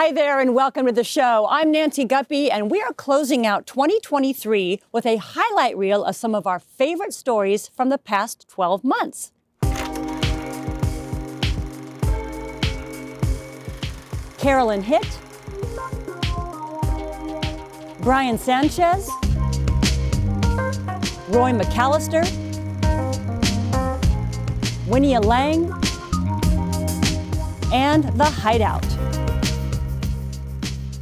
Hi there and welcome to the show. I'm Nancy Guppy and we are closing out 2023 with a highlight reel of some of our favorite stories from the past 12 months. Carolyn Hitt, Brian Sanchez, Roy McAlister, Wynia Lang, and the Hideout.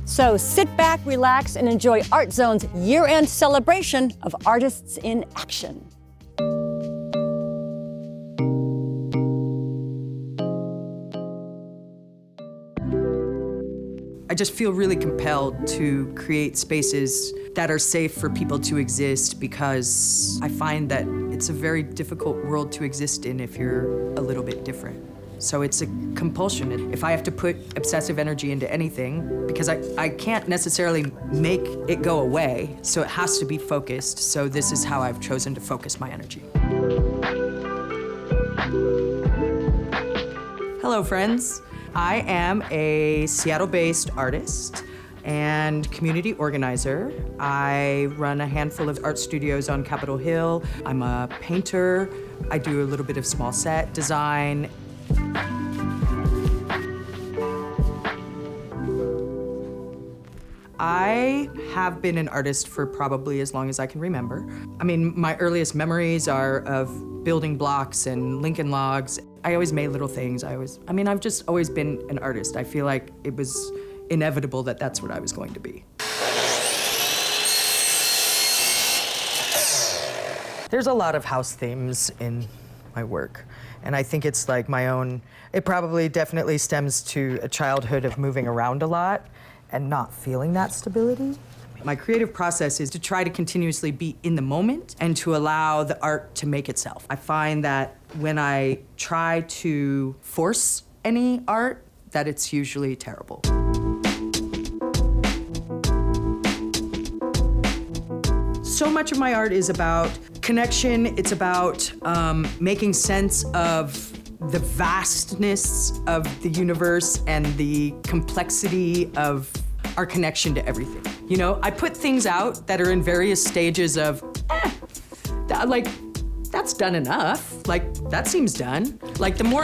So sit back, relax, and enjoy Art Zone's year-end celebration of artists in action. I just feel really compelled to create spaces that are safe for people to exist because I find that it's a very difficult world to exist in if you're a little bit different. So it's a compulsion. If I have to put obsessive energy into anything, because I can't necessarily make it go away, so it has to be focused. So this is how I've chosen to focus my energy. Hello, friends. I am a Seattle-based artist and community organizer. I run a handful of art studios on Capitol Hill. I'm a painter. I do a little bit of small set design. I have been an artist for probably as long as I can remember. I mean, my earliest memories are of building blocks and Lincoln logs. I always made little things. I've just always been an artist. I feel like it was inevitable that that's what I was going to be. There's a lot of house themes in my work. And I think it's like my own, it probably definitely stems to a childhood of moving around a lot and not feeling that stability. My creative process is to try to continuously be in the moment and to allow the art to make itself. I find that when I try to force any art, that it's usually terrible. So much of my art is about connection. It's about making sense of the vastness of the universe and the complexity of our connection to everything. You know, I put things out that are in various stages of, that's done enough. Like, that seems done. Like, the more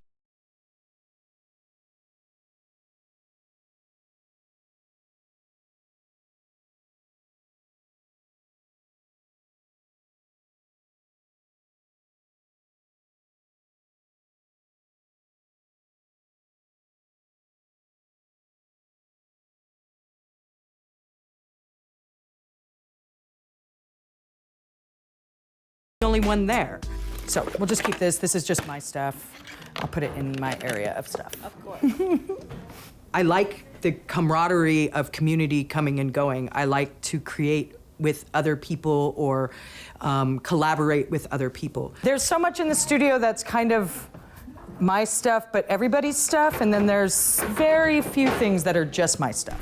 only one there. So we'll just keep this. This is just my stuff. I'll put it in my area of stuff. Of course. I like the camaraderie of community coming and going. I like to create with other people or collaborate with other people. There's so much in the studio that's kind of my stuff, but everybody's stuff, and then there's very few things that are just my stuff.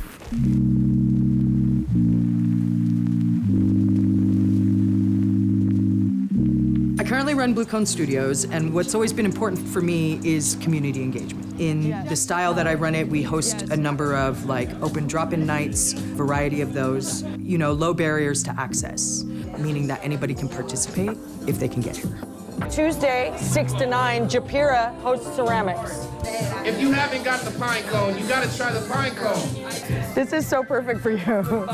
I currently run Blue Cone Studios, and what's always been important for me is community engagement. In the style that I run it, we host a number of open drop-in nights, variety of those, low barriers to access, meaning that anybody can participate if they can get here. Tuesday, 6 to 9, Japira hosts ceramics. If you haven't got the pine cone, you gotta try the pine cone. This is so perfect for you.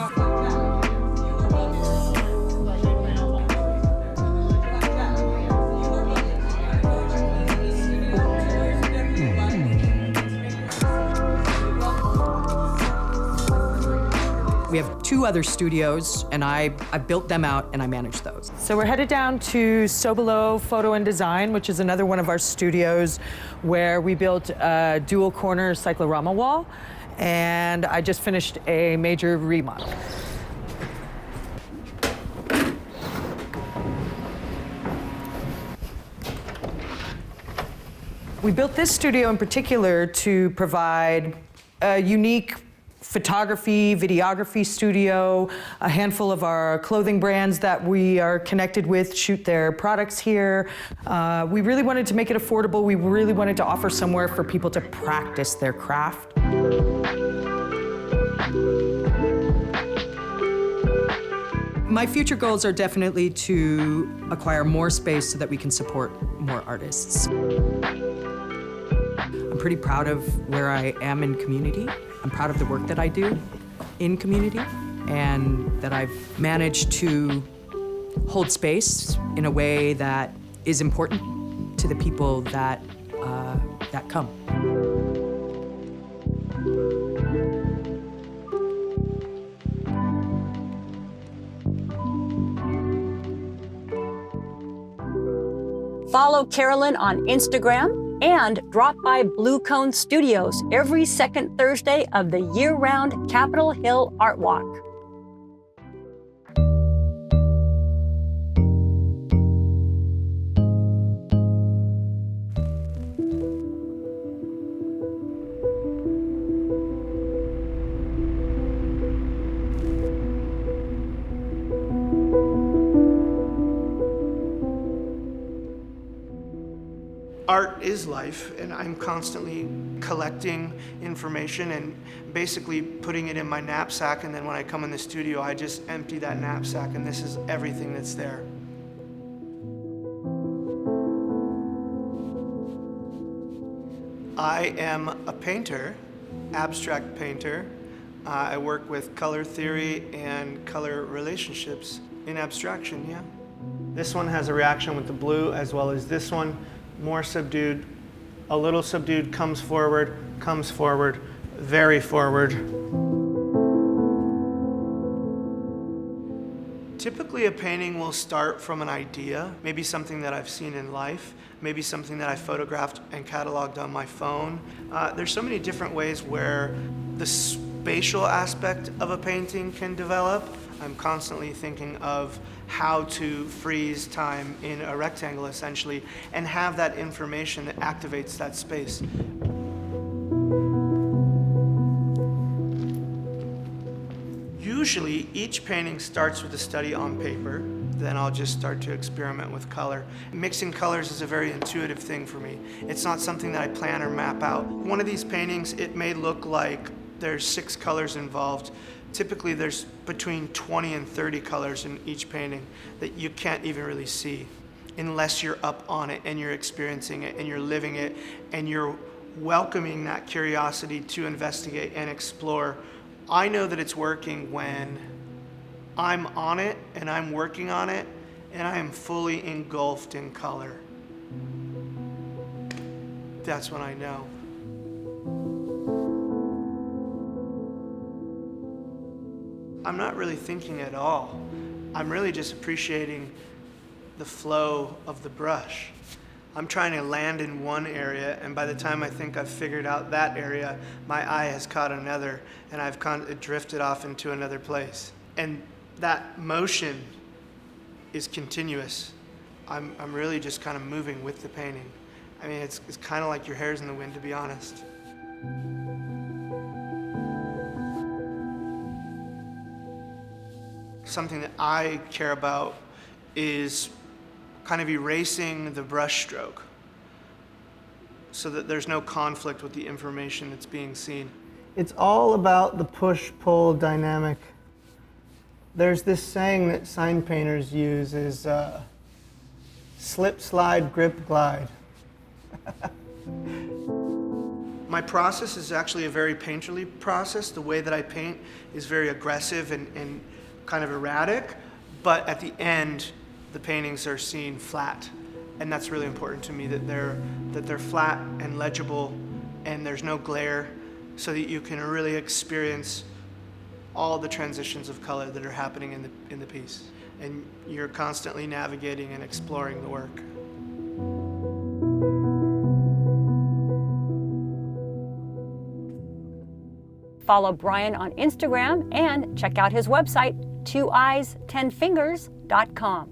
We have 2 other studios, and I built them out and I manage those. So we're headed down to Sobolo Photo and Design, which is another one of our studios where we built a dual corner cyclorama wall, and I just finished a major remodel. We built this studio in particular to provide a unique photography, videography studio. A handful of our clothing brands that we are connected with shoot their products here. We really wanted to make it affordable. We really wanted to offer somewhere for people to practice their craft. My future goals are definitely to acquire more space so that we can support more artists. I'm pretty proud of where I am in community. I'm proud of the work that I do in community, and that I've managed to hold space in a way that is important to the people that come. Follow Carolyn on Instagram and drop by Blue Cone Studios every second Thursday of the year-round Capitol Hill Art Walk. Art is life, and I'm constantly collecting information and basically putting it in my knapsack, and then when I come in the studio, I just empty that knapsack, and this is everything that's there. I am a painter, abstract painter. I work with color theory and color relationships in abstraction, yeah. This one has a reaction with the blue, as well as this one. More subdued, a little subdued, comes forward, very forward. Typically a painting will start from an idea, maybe something that I've seen in life, maybe something that I photographed and cataloged on my phone. There's so many different ways where the spatial aspect of a painting can develop. I'm constantly thinking of how to freeze time in a rectangle, essentially, and have that information that activates that space. Usually, each painting starts with a study on paper. Then I'll just start to experiment with color. Mixing colors is a very intuitive thing for me. It's not something that I plan or map out. One of these paintings, it may look like there's 6 colors involved. Typically there's between 20 and 30 colors in each painting that you can't even really see unless you're up on it and you're experiencing it and you're living it and you're welcoming that curiosity to investigate and explore. I know that it's working when I'm on it and I'm working on it and I am fully engulfed in color. That's when I know. I'm not really thinking at all. I'm really just appreciating the flow of the brush. I'm trying to land in one area, and by the time I think I've figured out that area, my eye has caught another, and I've drifted off into another place. And that motion is continuous. I'm really just kind of moving with the painting. I mean, it's kind of like your hair's in the wind, to be honest. Something that I care about is kind of erasing the brush stroke so that there's no conflict with the information that's being seen. It's all about the push-pull dynamic. There's this saying that sign painters use is slip, slide, grip, glide. My process is actually a very painterly process. The way that I paint is very aggressive and kind of erratic, but at the end, the paintings are seen flat, and that's really important to me, that they're flat and legible, and there's no glare, so that you can really experience all the transitions of color that are happening in the piece, and you're constantly navigating and exploring the work. Follow Brian on Instagram and check out his website, 2eyes10fingers.com.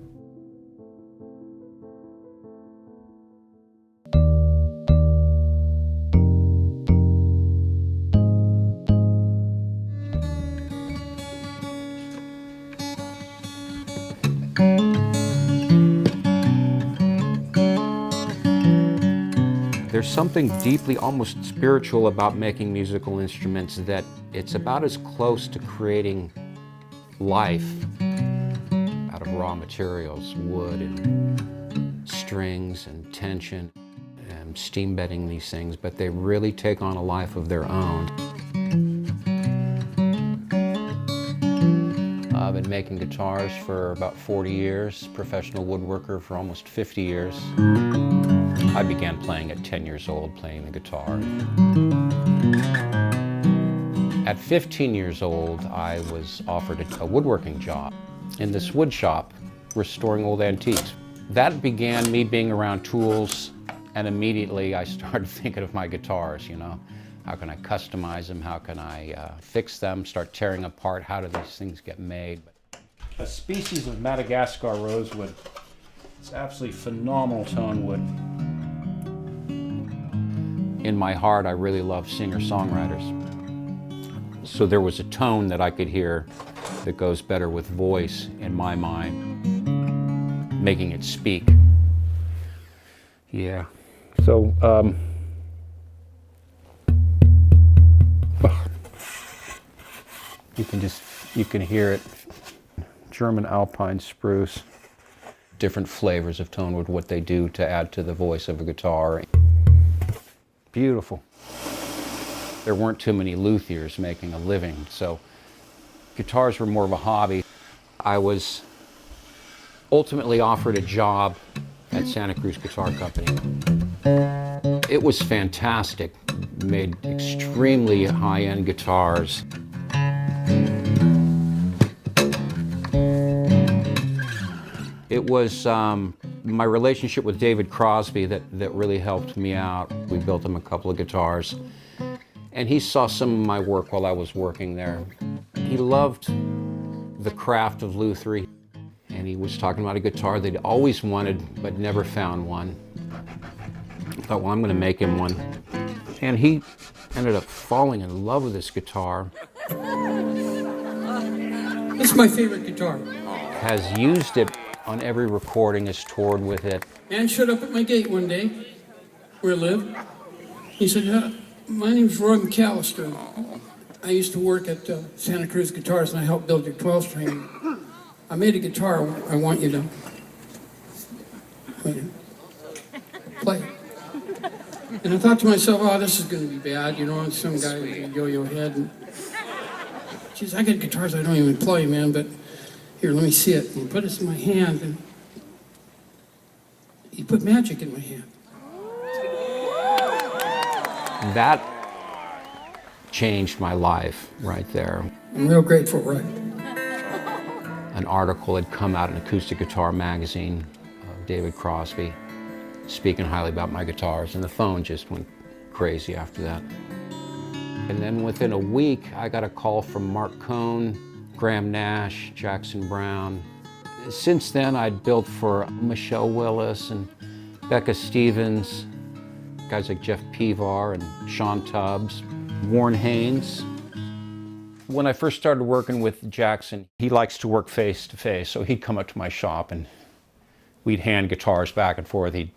There's something deeply, almost spiritual about making musical instruments, that it's about as close to creating life of raw materials, wood and strings and tension, and steam bedding these things, but they really take on a life of their own. I've been making guitars for about 40 years, professional woodworker for almost 50 years. I began playing at 10 years old, playing the guitar. At 15 years old, I was offered a woodworking job in this wood shop, restoring old antiques. That began me being around tools, and immediately I started thinking of my guitars, you know. How can I customize them? How can I fix them? Start tearing apart? How do these things get made? A species of Madagascar rosewood. It's absolutely phenomenal tone wood. In my heart, I really love singer-songwriters. So there was a tone that I could hear that goes better with voice in my mind, making it speak. Yeah. So, you can hear it. German alpine spruce. Different flavors of tone wood, what they do to add to the voice of a guitar. Beautiful. There weren't too many luthiers making a living, so guitars were more of a hobby. I was ultimately offered a job at Santa Cruz Guitar Company. It was fantastic. Made extremely high-end guitars. It was my relationship with David Crosby that really helped me out. We built him a couple of guitars, and he saw some of my work while I was working there. He loved the craft of lutherie, and he was talking about a guitar that he always wanted but never found one. I thought, well, I'm going to make him one. And he ended up falling in love with this guitar. It's my favorite guitar. Has used it on every recording, has toured with it. Man showed up at my gate one day, where I live. He said, my name's Roy McAlister. I used to work at Santa Cruz Guitars, and I helped build your 12-string. I made a guitar I want you to play. And I thought to myself, oh, this is going to be bad, you know, and some guy with a yo-yo head. And she said, I got guitars I don't even play, man, but here, let me see it. And he put it in my hand, and he put magic in my hand. That changed my life right there. I'm real grateful, right? An article had come out in Acoustic Guitar magazine of David Crosby speaking highly about my guitars, and the phone just went crazy after that. And then within a week, I got a call from Mark Cohn, Graham Nash, Jackson Brown. Since then, I'd built for Michelle Willis and Becca Stevens, guys like Jeff Pevar and Sean Tubbs, Warren Haynes. When I first started working with Jackson, he likes to work face to face, so he'd come up to my shop and we'd hand guitars back and forth. He'd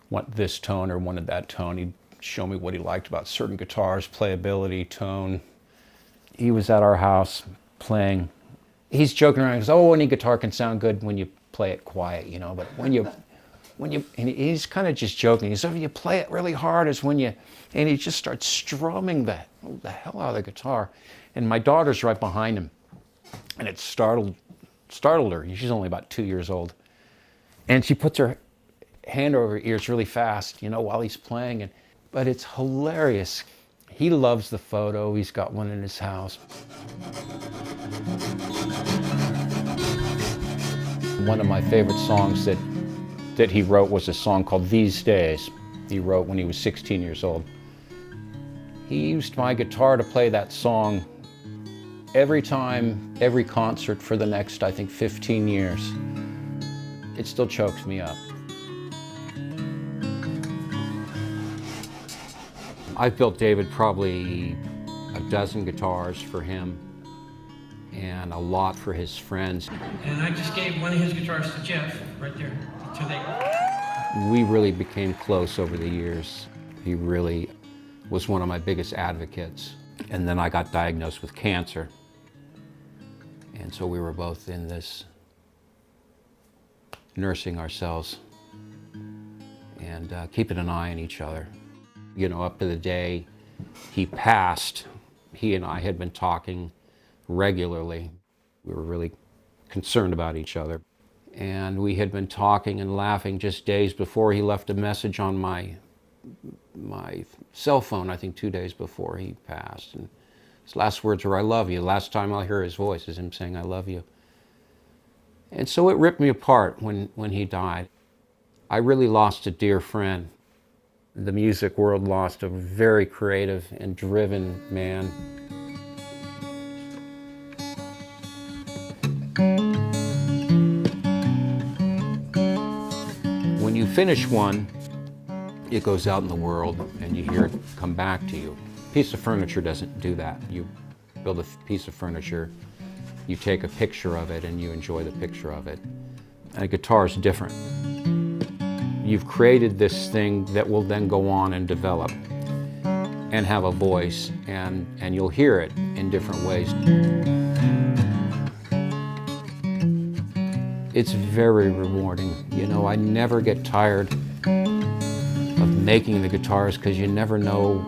want this tone or wanted that tone. He'd show me what he liked about certain guitars, playability, tone. He was at our house playing. He's joking around, he goes, oh, any guitar can sound good when you play it quiet, you know, but when you, and he's kind of just joking. He said, if you play it really hard is when you, and he just starts strumming the hell out of the guitar. And my daughter's right behind him, and it startled her. She's only about 2 years old. And she puts her hand over her ears really fast, you know, while he's playing. But it's hilarious. He loves the photo. He's got one in his house. One of my favorite songs that he wrote was a song called These Days. He wrote when he was 16 years old. He used my guitar to play that song every time, every concert for the next, I think, 15 years. It still chokes me up. I've built David probably a dozen guitars for him and a lot for his friends. And I just gave one of his guitars to Jeff, right there. We really became close over the years. He really was one of my biggest advocates. And then I got diagnosed with cancer. And so we were both in this nursing ourselves and keeping an eye on each other. You know, up to the day he passed, he and I had been talking regularly. We were really concerned about each other. And we had been talking and laughing just days before. He left a message on my cell phone, I think 2 days before he passed. And his last words were, "I love you." Last time I'll hear his voice is him saying, "I love you." And so it ripped me apart when he died. I really lost a dear friend. The music world lost a very creative and driven man. When you finish one, it goes out in the world and you hear it come back to you. A piece of furniture doesn't do that. You build a piece of furniture, you take a picture of it and you enjoy the picture of it. And a guitar is different. You've created this thing that will then go on and develop and have a voice, and you'll hear it in different ways. It's very rewarding. You know, I never get tired of making the guitars because you never know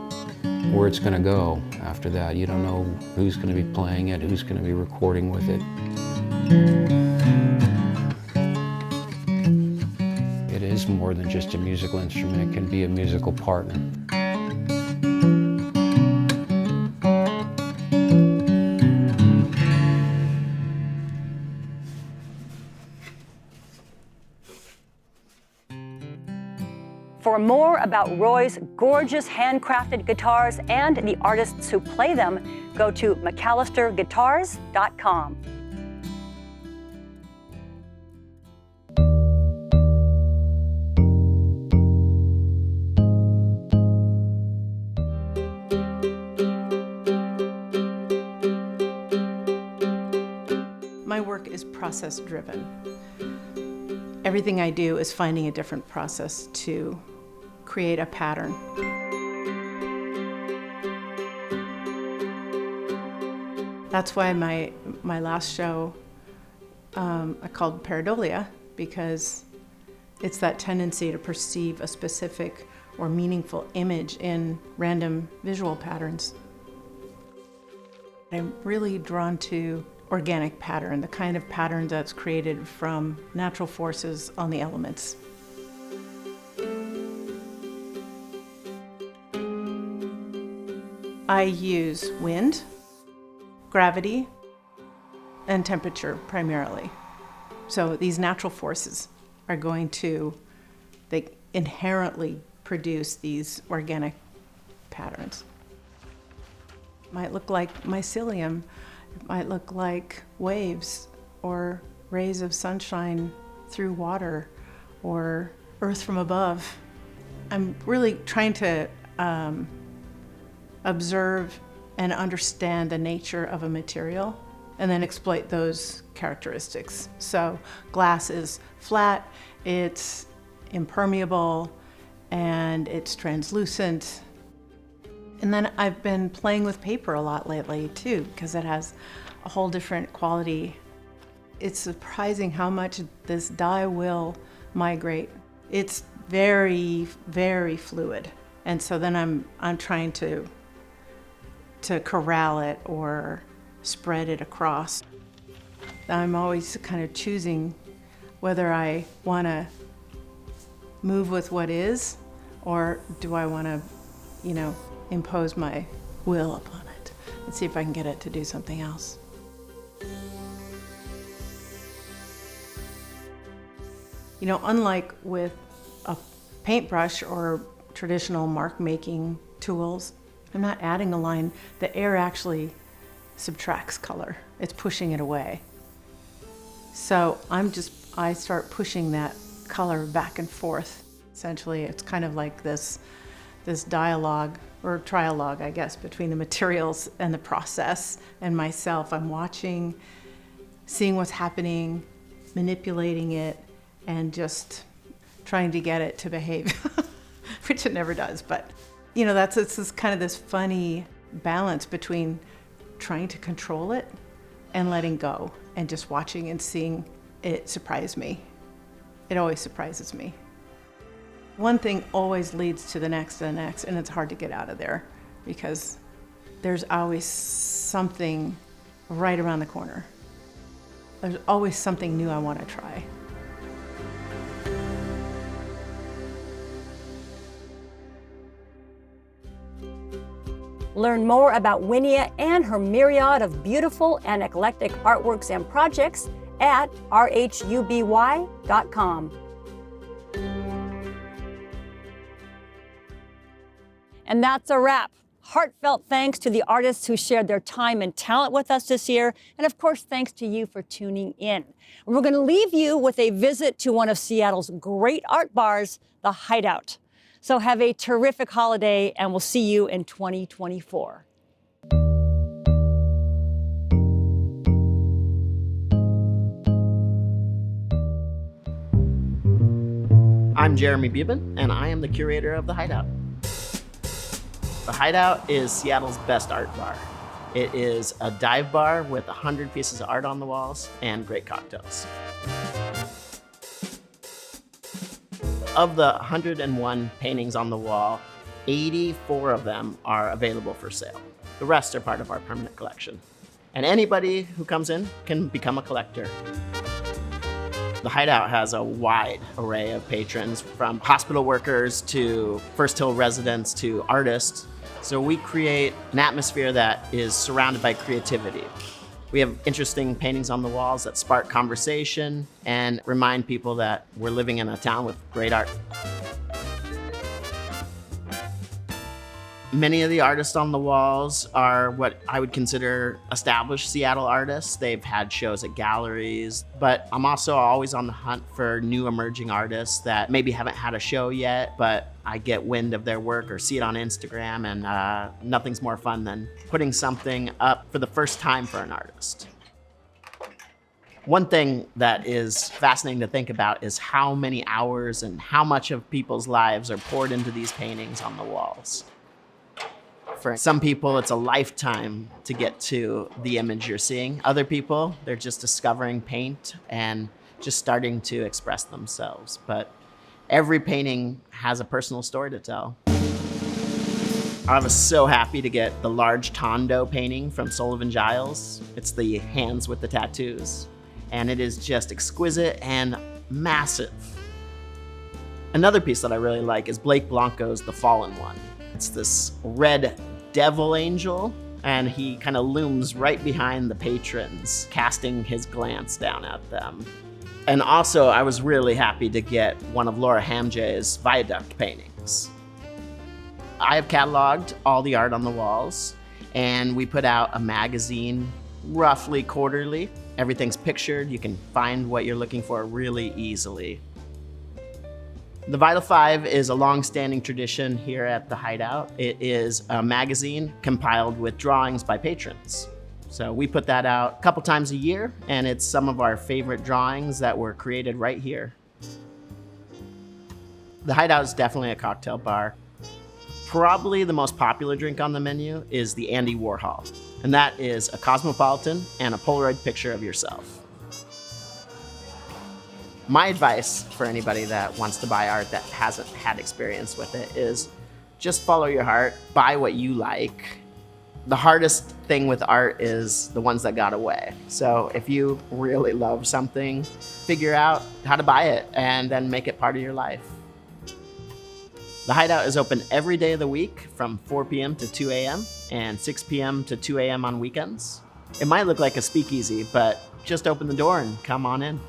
where it's going to go after that. You don't know who's going to be playing it, who's going to be recording with it. It is more than just a musical instrument. It can be a musical partner. For more about Roy's gorgeous handcrafted guitars and the artists who play them, go to McAlisterGuitars.com. My work is process-driven. Everything I do is finding a different process to create a pattern. That's why my last show I called Pareidolia, because it's that tendency to perceive a specific or meaningful image in random visual patterns. I'm really drawn to organic pattern, the kind of pattern that's created from natural forces on the elements. I use wind, gravity, and temperature primarily. So these natural forces are going to, they inherently produce these organic patterns. It might look like mycelium, it might look like waves or rays of sunshine through water or earth from above. I'm really trying to observe and understand the nature of a material and then exploit those characteristics. So glass is flat, it's impermeable, and it's translucent. And then I've been playing with paper a lot lately too, because it has a whole different quality. It's surprising how much this dye will migrate. It's very, very fluid. And so then I'm trying to corral it or spread it across. I'm always kind of choosing whether I want to move with what is, or do I want to, impose my will upon it and see if I can get it to do something else. Unlike with a paintbrush or traditional mark making tools, I'm not adding a line. The air actually subtracts color. It's pushing it away. So I start pushing that color back and forth. Essentially, it's kind of like this dialogue or trialogue, I guess, between the materials and the process and myself. I'm watching, seeing what's happening, manipulating it, and just trying to get it to behave, which it never does. But, it's kind of this funny balance between trying to control it and letting go and just watching and seeing it surprise me. it always surprises me. One thing always leads to the next and the next, and it's hard to get out of there because there's always something right around the corner. There's always something new I want to try. Learn more about Wynia and her myriad of beautiful and eclectic artworks and projects at rhuby.com. And that's a wrap. Heartfelt thanks to the artists who shared their time and talent with us this year. And of course, thanks to you for tuning in. We're going to leave you with a visit to one of Seattle's great art bars, the Hideout. So have a terrific holiday, and we'll see you in 2024. I'm Jeremy Buben, and I am the curator of the Hideout. The Hideout is Seattle's best art bar. It is a dive bar with 100 pieces of art on the walls and great cocktails. Of the 101 paintings on the wall, 84 of them are available for sale. The rest are part of our permanent collection. And anybody who comes in can become a collector. The Hideout has a wide array of patrons, from hospital workers to First Hill residents to artists. So we create an atmosphere that is surrounded by creativity. We have interesting paintings on the walls that spark conversation and remind people that we're living in a town with great art. Many of the artists on the walls are what I would consider established Seattle artists. They've had shows at galleries, but I'm also always on the hunt for new emerging artists that maybe haven't had a show yet, but I get wind of their work or see it on Instagram, and nothing's more fun than putting something up for the first time for an artist. One thing that is fascinating to think about is how many hours and how much of people's lives are poured into these paintings on the walls. For some people, it's a lifetime to get to the image you're seeing. Other people, they're just discovering paint and just starting to express themselves. But every painting has a personal story to tell. I was so happy to get the large Tondo painting from Sullivan Giles. It's the hands with the tattoos. And it is just exquisite and massive. Another piece that I really like is Blake Blanco's The Fallen One. It's this red devil angel, and he kind of looms right behind the patrons, casting his glance down at them. And also, I was really happy to get one of Laura Hamjay's Viaduct paintings. I have cataloged all the art on the walls, and we put out a magazine roughly quarterly. Everything's pictured. You can find what you're looking for really easily. The Vital Five is a long-standing tradition here at the Hideout. It is a magazine compiled with drawings by patrons. So we put that out a couple times a year, and it's some of our favorite drawings that were created right here. The Hideout is definitely a cocktail bar. Probably the most popular drink on the menu is the Andy Warhol, and that is a cosmopolitan and a Polaroid picture of yourself. My advice for anybody that wants to buy art that hasn't had experience with it is just follow your heart, buy what you like. The hardest thing with art is the ones that got away. So if you really love something, figure out how to buy it and then make it part of your life. The Hideout is open every day of the week from 4 p.m. to 2 a.m. and 6 p.m. to 2 a.m. on weekends. It might look like a speakeasy, but just open the door and come on in.